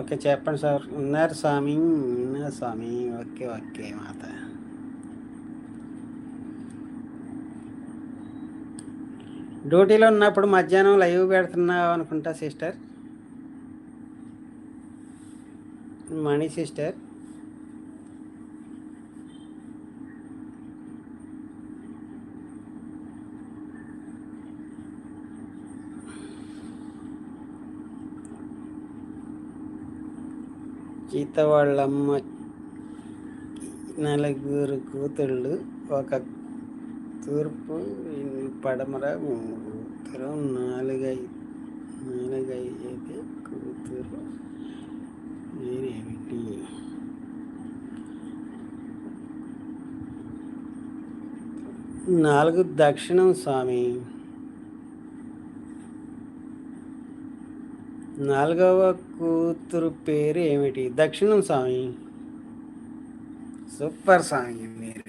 Okay. చెప్పండి sir. ఉన్నారు స్వామి. ఉన్నారు స్వామి. ఓకే. ఓకే మాత. డ్యూటీలో ఉన్నప్పుడు మధ్యాహ్నం లైవ్ పెడుతున్నావు అనుకుంటా సిస్టర్. మణి సిస్టర్. గీత వాళ్ళమ్మ నలుగురు కూతుళ్ళు, ఒక తూర్పు పడమర ఉత్తరం, నాలుగైదు కూతురు మీరేమిటి? 4 దక్షిణం స్వామి. 4వ కూతురు పేరు ఏమిటి? దక్షిణం స్వామి. సూపర్ స్వామి మీరు.